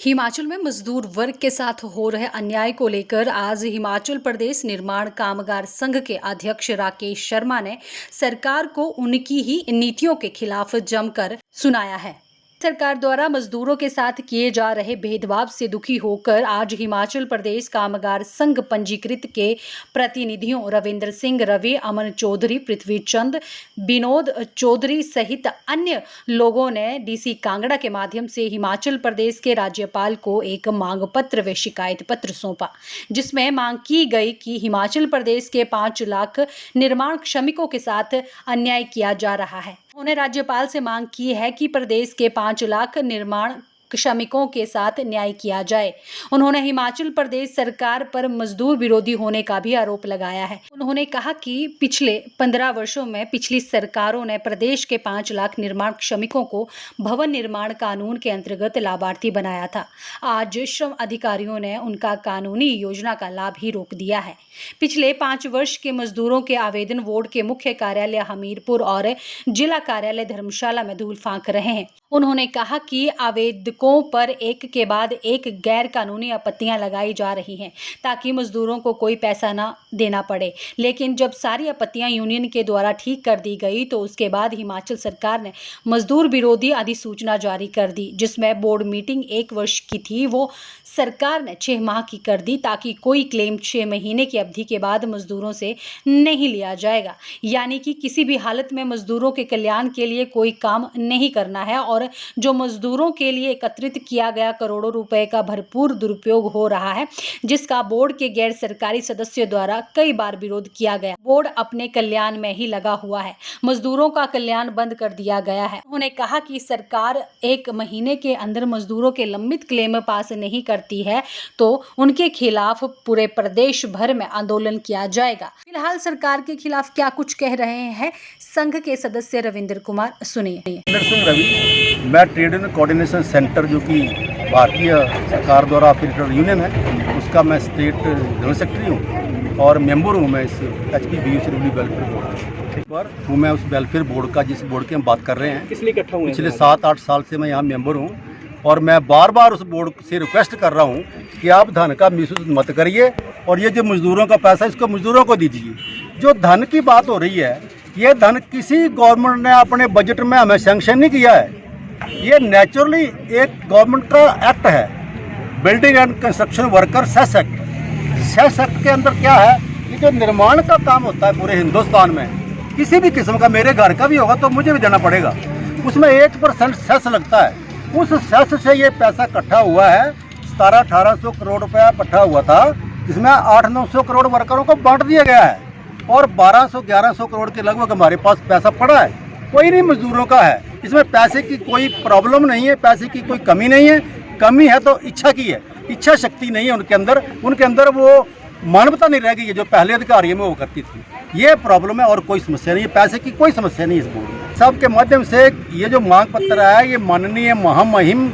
हिमाचल में मजदूर वर्ग के साथ हो रहे अन्याय को लेकर आज हिमाचल प्रदेश निर्माण कामगार संघ के अध्यक्ष राकेश शर्मा ने सरकार को उनकी ही नीतियों के खिलाफ जमकर सुनाया है। सरकार द्वारा मजदूरों के साथ किए जा रहे भेदभाव से दुखी होकर आज हिमाचल प्रदेश कामगार संघ पंजीकृत के प्रतिनिधियों रविंद्र सिंह रवि, अमन चौधरी, पृथ्वी चंद, विनोद चौधरी सहित अन्य लोगों ने डीसी कांगड़ा के माध्यम से हिमाचल प्रदेश के राज्यपाल को एक मांग पत्र व शिकायत पत्र सौंपा, जिसमें मांग की गई कि हिमाचल प्रदेश के 5 लाख निर्माण श्रमिकों के साथ अन्याय किया जा रहा है। उन्होंने राज्यपाल से मांग की है कि प्रदेश के 5 लाख निर्माण श्रमिकों के साथ न्याय किया जाए। उन्होंने हिमाचल प्रदेश सरकार पर मजदूर विरोधी होने का भी आरोप लगाया है। उन्होंने कहा कि पिछले 15 वर्षों में पिछली सरकारों ने प्रदेश के 5 लाख निर्माण श्रमिकों को भवन निर्माण कानून के अंतर्गत लाभार्थी बनाया था। आज श्रम अधिकारियों ने उनका कानूनी योजना का लाभ ही रोक दिया है। पिछले 5 वर्ष के मजदूरों के आवेदन बोर्ड के मुख्य कार्यालय हमीरपुर और जिला कार्यालय धर्मशाला में धूल फांक रहे हैं। उन्होंने कहा कि आवेदकों पर एक के बाद एक गैर कानूनी आपत्तियां लगाई जा रही हैं ताकि मजदूरों को कोई पैसा ना देना पड़े, लेकिन जब सारी आपत्तियां यूनियन के द्वारा ठीक कर दी गई तो उसके बाद हिमाचल सरकार ने मजदूर विरोधी अधिसूचना जारी कर दी, जिसमें बोर्ड मीटिंग 1 वर्ष की थी वो सरकार ने 6 माह की कर दी ताकि कोई क्लेम 6 महीने की अवधि के बाद मजदूरों से नहीं लिया जाएगा। यानी कि किसी भी हालत में मजदूरों के कल्याण के लिए कोई काम नहीं करना है और जो मजदूरों के लिए एकत्रित किया गया करोड़ों रुपए का भरपूर दुरुपयोग हो रहा है, जिसका बोर्ड के गैर सरकारी सदस्यों द्वारा कई बार विरोध किया गया। बोर्ड अपने कल्याण में ही लगा हुआ है, मजदूरों का कल्याण बंद कर दिया गया है। उन्होंने कहा कि सरकार 1 महीने के अंदर मजदूरों के लंबित क्लेम पास नहीं करती है तो उनके खिलाफ पूरे प्रदेश भर में आंदोलन किया जाएगा। फिलहाल सरकार के खिलाफ क्या कुछ कह रहे हैं संघ के सदस्य रविंद्र कुमार, सुनिए। रविंद्र सिंह रवि, मैं ट्रेड यूनियन कोऑर्डिनेशन सेंटर जो कि भारतीय सरकार द्वारा अफिलिएटेड यूनियन है उसका मैं स्टेट जनरल सेक्रेटरी हूँ और मेंबर हूँ मैं इस HPBUC वेलफेयर बोर्ड पर हूँ। मैं उस वेलफेयर बोर्ड का, जिस बोर्ड की हम बात कर रहे हैं, पिछले 7-8 साल से मैं यहाँ मेंबर हूँ और मैं बार बार उस बोर्ड से रिक्वेस्ट कर रहा हूँ कि आप धन का मिसयूज मत करिए और ये जो मजदूरों का पैसा इसको मजदूरों को दीजिए। जो धन की बात हो रही है, ये धन किसी गवर्नमेंट ने अपने बजट में हमें सैंक्शन नहीं किया है। ये नेचुरली एक गवर्नमेंट का एक्ट है, building and construction worker cess act. Cess act के अंदर क्या है कि जो निर्माण का काम होता है पूरे हिंदुस्तान में, किसी भी किस्म का, मेरे घर का भी होगा तो मुझे भी देना पड़ेगा, उसमें 1% सेस लगता है। उस सेस से ये पैसा इकट्ठा हुआ है, 1700-1800 करोड़ रुपया इकट्ठा हुआ था, जिसमें 800-900 करोड़ वर्करों को बांट दिया गया है और 1200-1100 करोड़ के लगभग हमारे पास पैसा पड़ा है, कोई नहीं मजदूरों का है। इसमें पैसे की कोई प्रॉब्लम नहीं है, पैसे की कोई कमी नहीं है। कमी है तो इच्छा की है, इच्छा शक्ति नहीं है उनके अंदर वो मानवता नहीं रह गई है जो पहले अधिकारियों में वो करती थी। ये प्रॉब्लम है और कोई समस्या नहीं है, पैसे की कोई समस्या नहीं है इस बोर्ड में। सबके माध्यम से ये जो मांग पत्र है ये माननीय महामहिम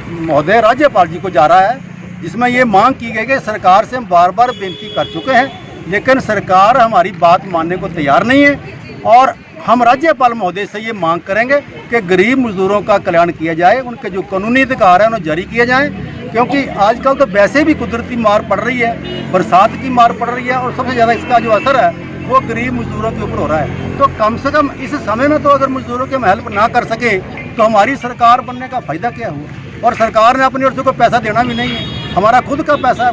महोदय राज्यपाल जी को जा रहा है, जिसमें ये मांग की गई कि सरकार से हम बार बार बेनती कर चुके हैं, लेकिन सरकार हमारी बात मानने को तैयार नहीं है और हम राज्यपाल महोदय से ये मांग करेंगे कि गरीब मजदूरों का कल्याण किया जाए, उनके जो कानूनी अधिकार हैं उन्हें जारी किए जाएं, क्योंकि आजकल तो वैसे भी कुदरती मार पड़ रही है, बरसात की मार पड़ रही है और सबसे ज़्यादा इसका जो असर है वो गरीब मजदूरों के ऊपर हो रहा है। तो कम से कम इस समय में तो अगर मजदूरों की हम हेल्प ना कर सके तो हमारी सरकार बनने का फ़ायदा क्या हुआ। और सरकार ने अपनी ओर से कोई पैसा देना भी नहीं है, हमारा खुद का पैसा।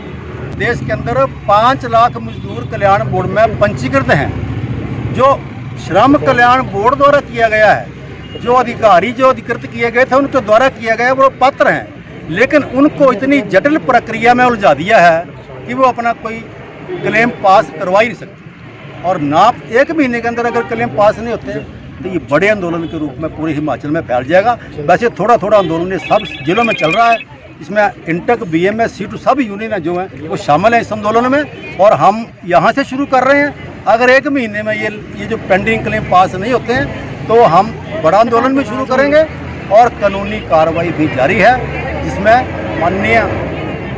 देश के अंदर 5 लाख मजदूर कल्याण बोर्ड में पंजीकृत हैं, जो श्रम कल्याण बोर्ड द्वारा किया गया है। जो अधिकारी जो अधिकृत किए गए थे उनके द्वारा किया गया वो पत्र हैं, लेकिन उनको इतनी जटिल प्रक्रिया में उलझा दिया है कि वो अपना कोई क्लेम पास करवा ही नहीं सकते। और ना 1 महीने के अंदर अगर क्लेम पास नहीं होते तो ये बड़े आंदोलन के रूप में पूरे हिमाचल में फैल जाएगा। वैसे थोड़ा थोड़ा आंदोलन सब जिलों में चल रहा है, इसमें इंटक, BMS, C2 सब यूनियन जो हैं वो शामिल हैं इस आंदोलन में और हम यहाँ से शुरू कर रहे हैं। अगर 1 महीने में ये जो पेंडिंग क्लेम पास नहीं होते हैं तो हम बड़ा आंदोलन भी शुरू करेंगे और कानूनी कार्रवाई भी जारी है, जिसमें माननीय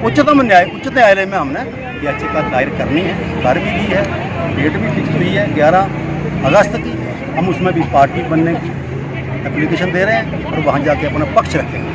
उच्चतम न्यायालय में हमने याचिका दायर करनी है, कर भी दी है, डेट भी फिक्स हुई है 11 अगस्त की। हम उसमें भी पार्टी बनने की एप्लीकेशन दे रहे हैं और वहाँ जाके अपना पक्ष रखेंगे।